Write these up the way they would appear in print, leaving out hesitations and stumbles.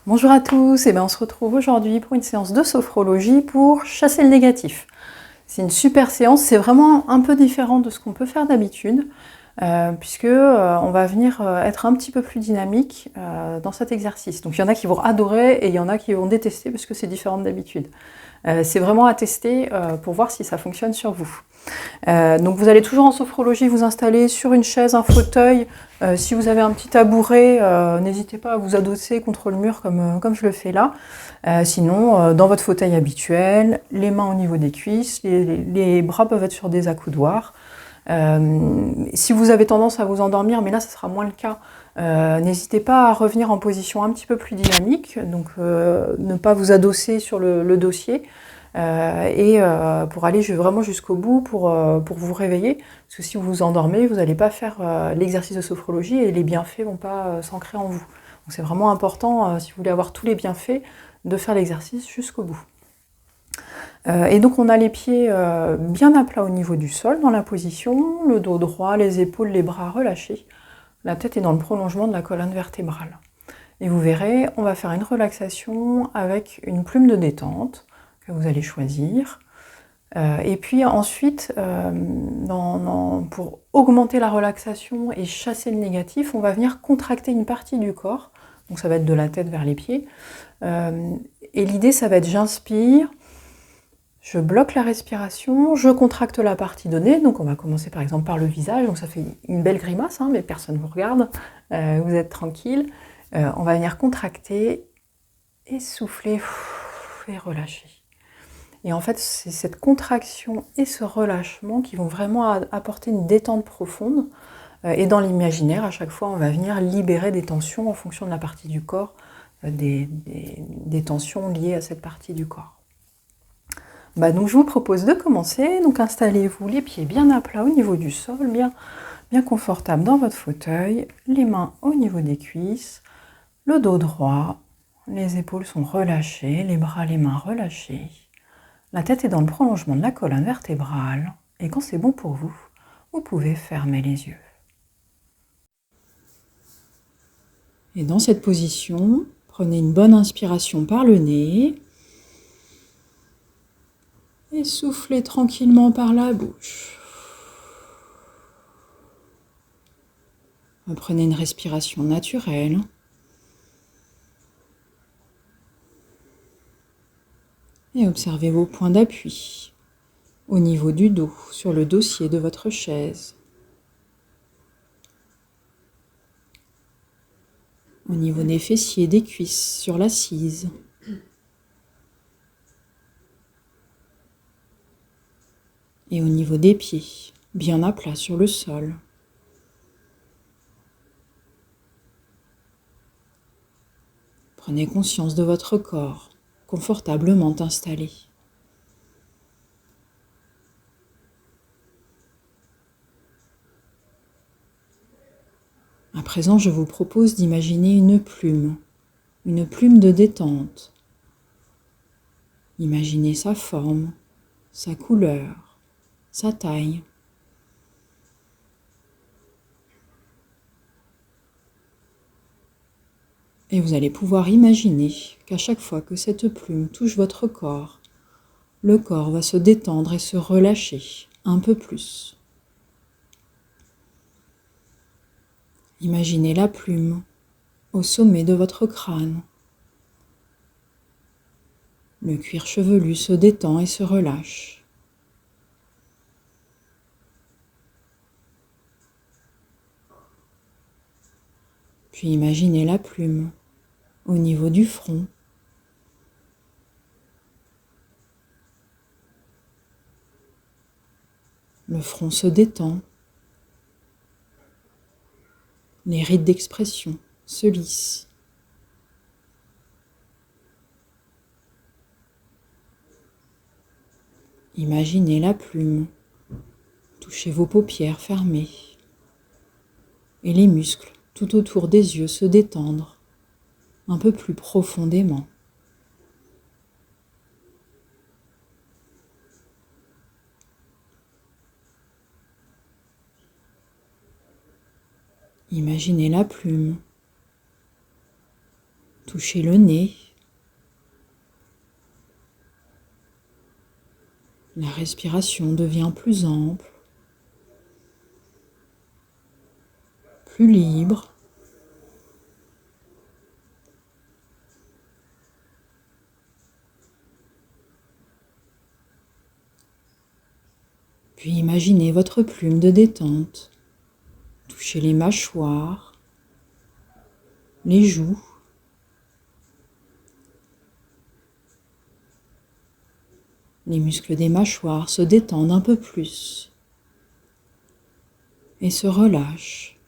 Bonjour à tous, on se retrouve aujourd'hui pour une séance de sophrologie pour chasser le négatif. C'est une super séance, c'est vraiment un peu différent de ce qu'on peut faire d'habitude, puisque on va venir être un petit peu plus dynamique dans cet exercice. Donc il y en a qui vont adorer et il y en a qui vont détester parce que c'est différent d'habitude. C'est vraiment à tester pour voir si ça fonctionne sur vous. Donc vous allez toujours en sophrologie vous installer sur une chaise, un fauteuil. Si vous avez un petit tabouret, n'hésitez pas à vous adosser contre le mur comme je le fais là. Sinon, dans votre fauteuil habituel, les mains au niveau des cuisses, les bras peuvent être sur des accoudoirs. Si vous avez tendance à vous endormir, mais là ce sera moins le cas, n'hésitez pas à revenir en position un petit peu plus dynamique, donc ne pas vous adosser sur le dossier. Pour aller vraiment jusqu'au bout, pour vous réveiller, parce que si vous vous endormez, vous n'allez pas faire l'exercice de sophrologie et les bienfaits ne vont pas s'ancrer en vous. Donc c'est vraiment important, si vous voulez avoir tous les bienfaits, de faire l'exercice jusqu'au bout. Et donc on a les pieds bien à plat au niveau du sol dans la position, le dos droit, les épaules, les bras relâchés. La tête est dans le prolongement de la colonne vertébrale. Et vous verrez, on va faire une relaxation avec une plume de détente que vous allez choisir. Et puis ensuite, pour augmenter la relaxation et chasser le négatif, on va venir contracter une partie du corps. Donc ça va être de la tête vers les pieds. Et l'idée, ça va être j'inspire, je bloque la respiration, je contracte la partie donnée. Donc on va commencer par exemple par le visage. Donc ça fait une belle grimace, mais personne ne vous regarde. Vous êtes tranquille. On va venir contracter, essouffler et relâcher. Et en fait, c'est cette contraction et ce relâchement qui vont vraiment apporter une détente profonde. Et dans l'imaginaire, à chaque fois, on va venir libérer des tensions en fonction de la partie du corps, des tensions liées à cette partie du corps. Donc je vous propose de commencer. Donc installez-vous les pieds bien à plat au niveau du sol, bien confortable dans votre fauteuil, les mains au niveau des cuisses, le dos droit, les épaules sont relâchées, les bras, les mains relâchés. La tête est dans le prolongement de la colonne vertébrale et quand c'est bon pour vous, vous pouvez fermer les yeux. Et dans cette position, prenez une bonne inspiration par le nez et soufflez tranquillement par la bouche. Prenez une respiration naturelle. Et observez vos points d'appui au niveau du dos, sur le dossier de votre chaise. Au niveau des fessiers, des cuisses, sur l'assise. Et au niveau des pieds, bien à plat sur le sol. Prenez conscience de votre corps, confortablement installé. À présent, je vous propose d'imaginer une plume de détente. Imaginez sa forme, sa couleur, sa taille. Et vous allez pouvoir imaginer qu'à chaque fois que cette plume touche votre corps, le corps va se détendre et se relâcher un peu plus. Imaginez la plume au sommet de votre crâne. Le cuir chevelu se détend et se relâche. Puis imaginez la plume au niveau du front. Le front se détend. Les rides d'expression se lissent. Imaginez la plume toucher vos paupières fermées et les muscles tout autour des yeux se détendre un peu plus profondément. Imaginez la plume Touchez le nez. La respiration devient plus ample, plus libre. Puis imaginez votre plume de détente. Touchez les mâchoires, les joues. Les muscles des mâchoires se détendent un peu plus et se relâchent.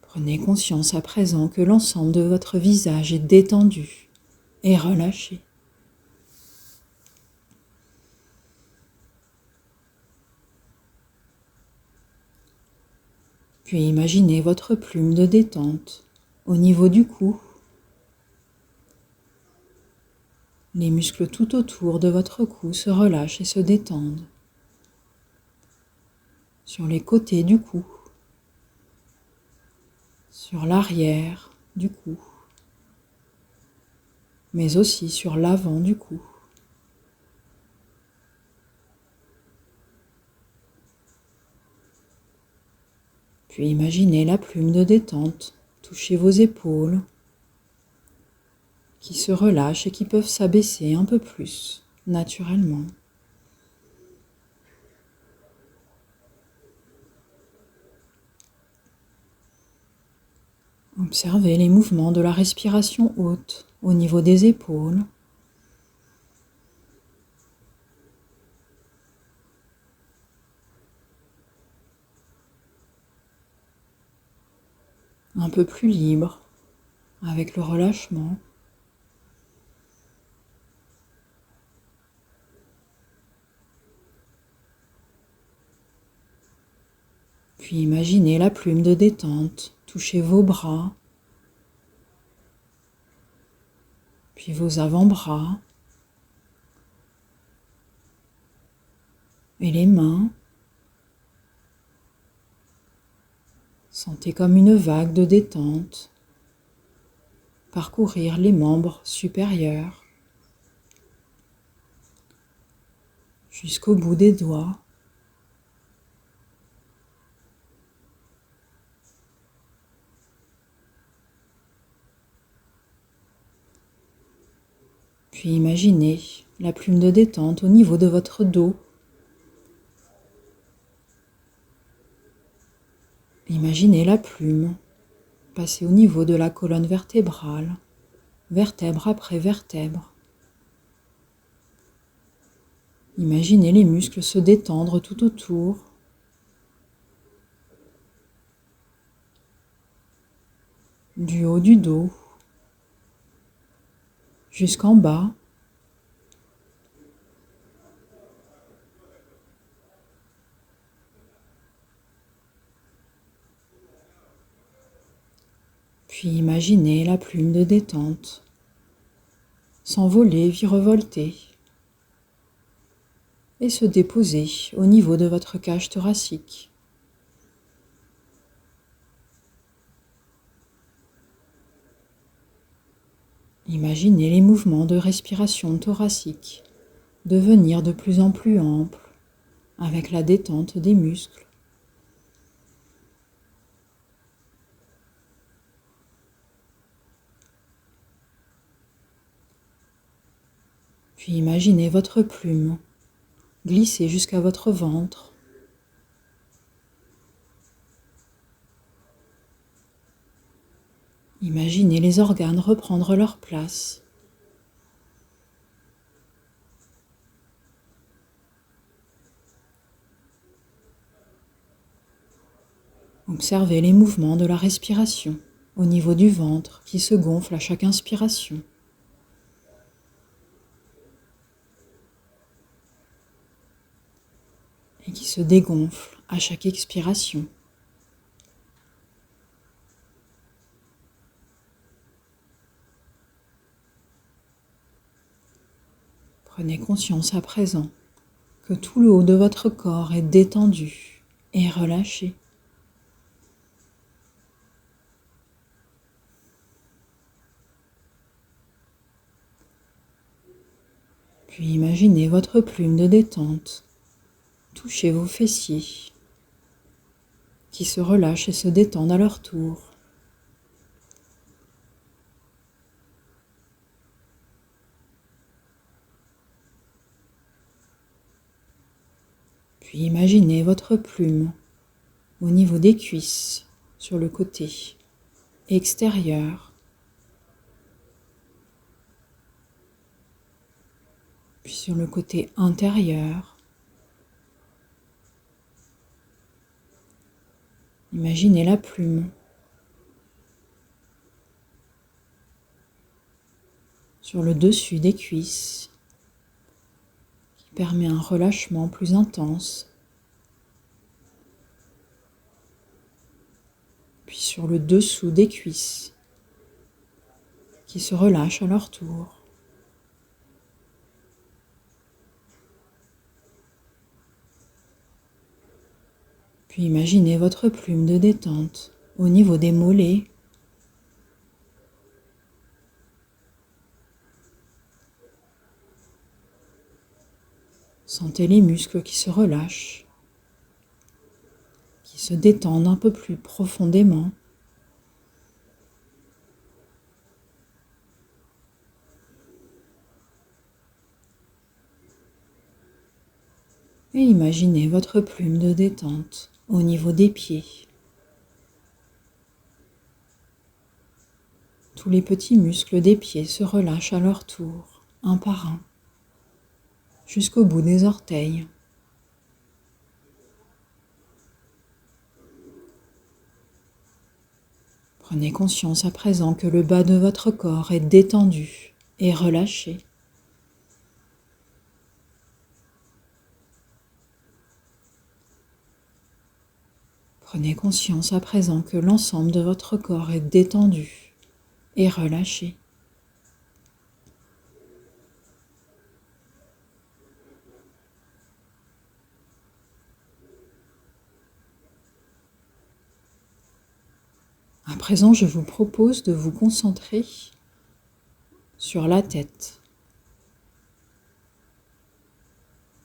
Prenez conscience à présent que l'ensemble de votre visage est détendu et relâché. Puis imaginez votre plume de détente au niveau du cou. Les muscles tout autour de votre cou se relâchent et se détendent. Sur les côtés du cou, sur l'arrière du cou, mais aussi sur l'avant du cou. Puis imaginez la plume de détente toucher vos épaules qui se relâchent et qui peuvent s'abaisser un peu plus naturellement. Observez les mouvements de la respiration haute au niveau des épaules. Un peu plus libre avec le relâchement. Puis imaginez la plume de détente toucher vos bras, puis vos avant-bras et les mains. Sentez comme une vague de détente parcourir les membres supérieurs jusqu'au bout des doigts. Puis imaginez la plume de détente au niveau de votre dos. Imaginez la plume passer au niveau de la colonne vertébrale, vertèbre après vertèbre. Imaginez les muscles se détendre tout autour. Du haut du dos jusqu'en bas. Puis imaginez la plume de détente s'envoler, virevolter et se déposer au niveau de votre cage thoracique. Imaginez les mouvements de respiration thoracique devenir de plus en plus amples avec la détente des muscles. Puis imaginez votre plume glisser jusqu'à votre ventre. Imaginez les organes reprendre leur place. Observez les mouvements de la respiration au niveau du ventre qui se gonfle à chaque inspiration. Et qui se dégonfle à chaque expiration. Prenez conscience à présent que tout le haut de votre corps est détendu et relâché. Puis imaginez votre plume de détente toucher vos fessiers qui se relâchent et se détendent à leur tour. Puis imaginez votre plume au niveau des cuisses, sur le côté extérieur. Puis sur le côté intérieur. Imaginez la plume sur le dessus des cuisses qui permet un relâchement plus intense. Puis sur le dessous des cuisses qui se relâchent à leur tour. Puis imaginez votre plume de détente au niveau des mollets. Sentez les muscles qui se relâchent, qui se détendent un peu plus profondément. Et imaginez votre plume de détente au niveau des pieds. Tous les petits muscles des pieds se relâchent à leur tour, un par un, jusqu'au bout des orteils. Prenez conscience à présent que le bas de votre corps est détendu et relâché. Prenez conscience à présent que l'ensemble de votre corps est détendu et relâché. À présent, je vous propose de vous concentrer sur la tête.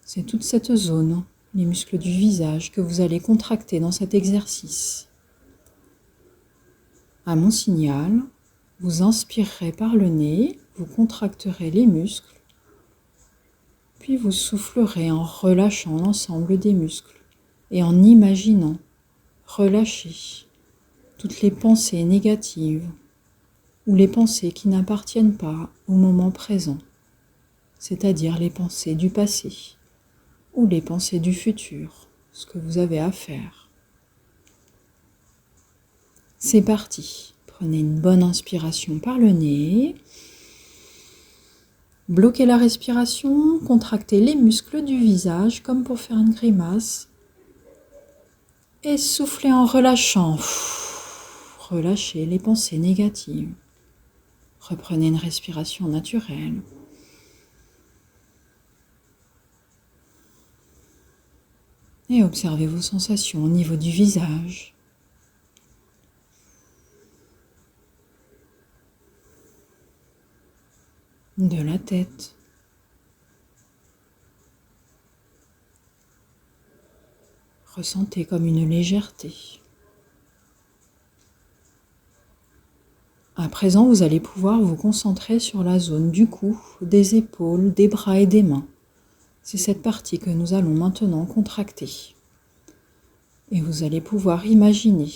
C'est toute cette zone, les muscles du visage, que vous allez contracter dans cet exercice. À mon signal, vous inspirerez par le nez, vous contracterez les muscles, puis vous soufflerez en relâchant l'ensemble des muscles et en imaginant relâcher toutes les pensées négatives ou les pensées qui n'appartiennent pas au moment présent, c'est-à-dire les pensées du passé ou les pensées du futur, ce que vous avez à faire. C'est parti. Prenez une bonne inspiration par le nez. Bloquez la respiration, contractez les muscles du visage comme pour faire une grimace. Et soufflez en relâchant. Relâchez les pensées négatives. Reprenez une respiration naturelle. Et observez vos sensations au niveau du visage. De la tête. Ressentez comme une légèreté. À présent, vous allez pouvoir vous concentrer sur la zone du cou, des épaules, des bras et des mains. C'est cette partie que nous allons maintenant contracter. Et vous allez pouvoir imaginer,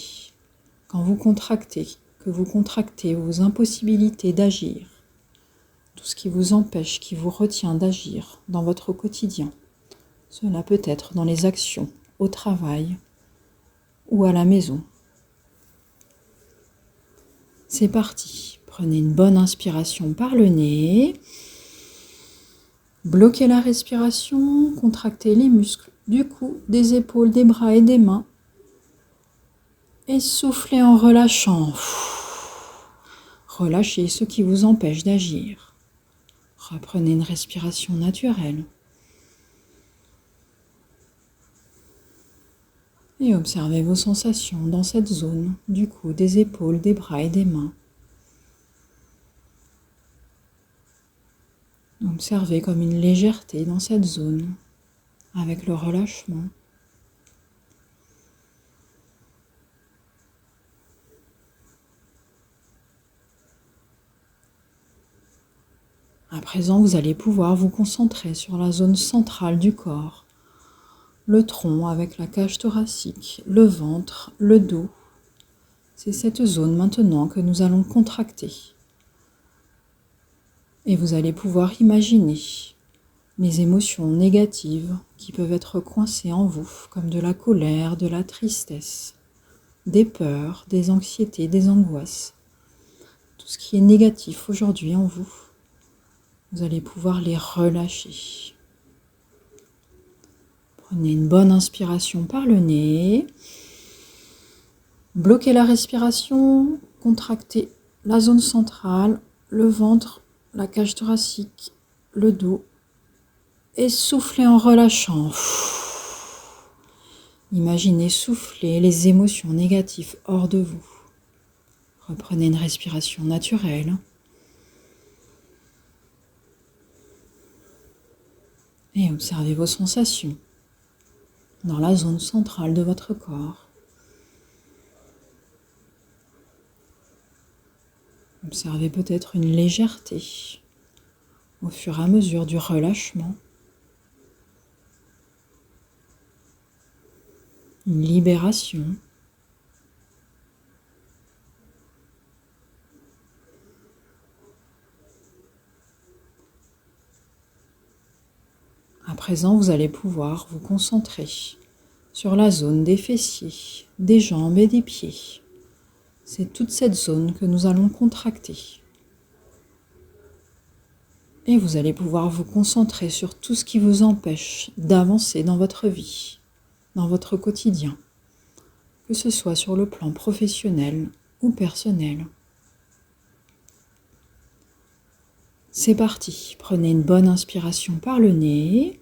quand vous contractez, que vous contractez vos impossibilités d'agir, tout ce qui vous empêche, qui vous retient d'agir dans votre quotidien. Cela peut être dans les actions, au travail ou à la maison. C'est parti. Prenez une bonne inspiration par le nez. Bloquez la respiration, contractez les muscles du cou, des épaules, des bras et des mains. Et soufflez en relâchant. Relâchez ce qui vous empêche d'agir. Reprenez une respiration naturelle. Et observez vos sensations dans cette zone du cou, des épaules, des bras et des mains. Donc Observez comme une légèreté dans cette zone, avec le relâchement. À présent, vous allez pouvoir vous concentrer sur la zone centrale du corps, le tronc avec la cage thoracique, le ventre, le dos. C'est cette zone maintenant que nous allons contracter. Et vous allez pouvoir imaginer les émotions négatives qui peuvent être coincées en vous, comme de la colère, de la tristesse, des peurs, des anxiétés, des angoisses. Tout ce qui est négatif aujourd'hui en vous, vous allez pouvoir les relâcher. Prenez une bonne inspiration par le nez. Bloquez la respiration, contractez la zone centrale, le ventre, la cage thoracique, le dos. Et soufflez en relâchant. Imaginez souffler les émotions négatives hors de vous. Reprenez une respiration naturelle. Et observez vos sensations dans la zone centrale de votre corps. Observez peut-être une légèreté au fur et à mesure du relâchement. Une libération. À présent, vous allez pouvoir vous concentrer sur la zone des fessiers, des jambes et des pieds. C'est toute cette zone que nous allons contracter. Et vous allez pouvoir vous concentrer sur tout ce qui vous empêche d'avancer dans votre vie, dans votre quotidien, que ce soit sur le plan professionnel ou personnel. C'est parti, prenez une bonne inspiration par le nez.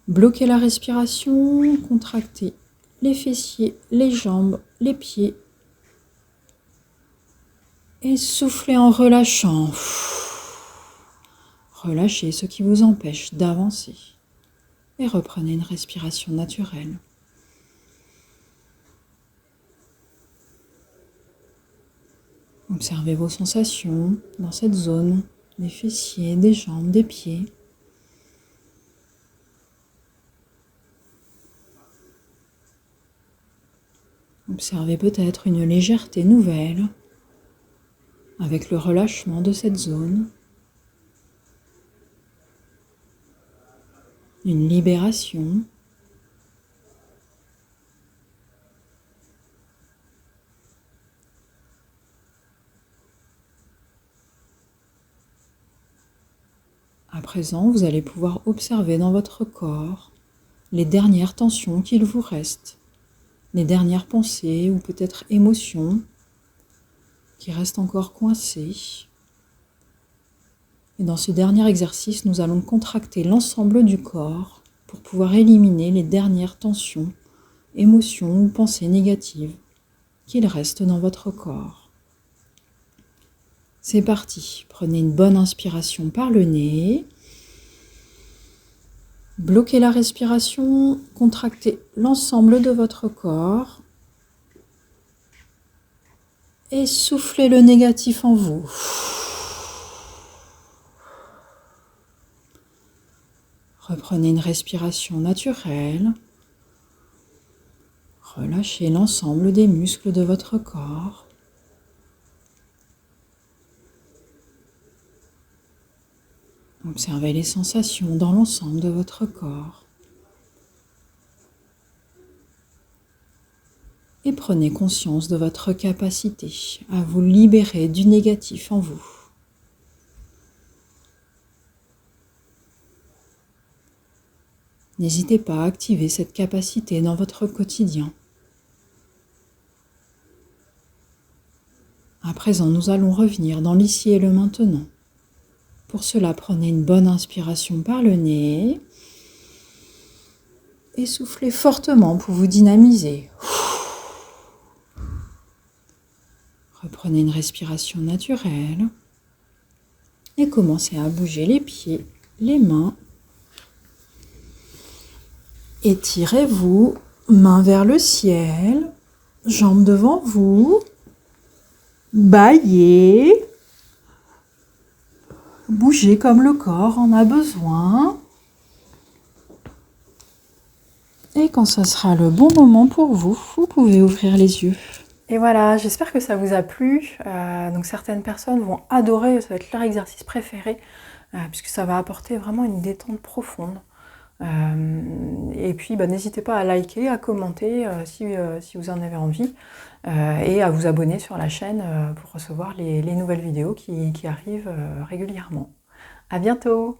Bloquez la respiration, contractez les fessiers, les jambes, les pieds. Et soufflez en relâchant. Relâchez ce qui vous empêche d'avancer. Et reprenez une respiration naturelle. Observez vos sensations dans cette zone, des fessiers, des jambes, des pieds. Observez peut-être une légèreté nouvelle avec le relâchement de cette zone. Une libération. À présent, vous allez pouvoir observer dans votre corps les dernières tensions qu'il vous reste, les dernières pensées ou peut-être émotions qui restent encore coincées. Et dans ce dernier exercice, nous allons contracter l'ensemble du corps pour pouvoir éliminer les dernières tensions, émotions ou pensées négatives qu'il reste dans votre corps. C'est parti, prenez une bonne inspiration par le nez. Bloquez la respiration, contractez l'ensemble de votre corps. Et soufflez le négatif en vous. Reprenez une respiration naturelle. Relâchez l'ensemble des muscles de votre corps. Observez les sensations dans l'ensemble de votre corps. Et prenez conscience de votre capacité à vous libérer du négatif en vous. N'hésitez pas à activer cette capacité dans votre quotidien. À présent, nous allons revenir dans l'ici et le maintenant. Pour cela, prenez une bonne inspiration par le nez et soufflez fortement pour vous dynamiser. Reprenez une respiration naturelle. Et commencez à bouger les pieds, les mains. Étirez-vous, mains vers le ciel, jambes devant vous. Bâillez. Bougez comme le corps en a besoin. Et quand ce sera le bon moment pour vous, vous pouvez ouvrir les yeux. Et voilà, j'espère que ça vous a plu. Donc certaines personnes vont adorer, ça va être leur exercice préféré, puisque ça va apporter vraiment une détente profonde. Et puis n'hésitez pas à liker, à commenter si vous en avez envie, et à vous abonner sur la chaîne pour recevoir les nouvelles vidéos qui arrivent régulièrement. À bientôt!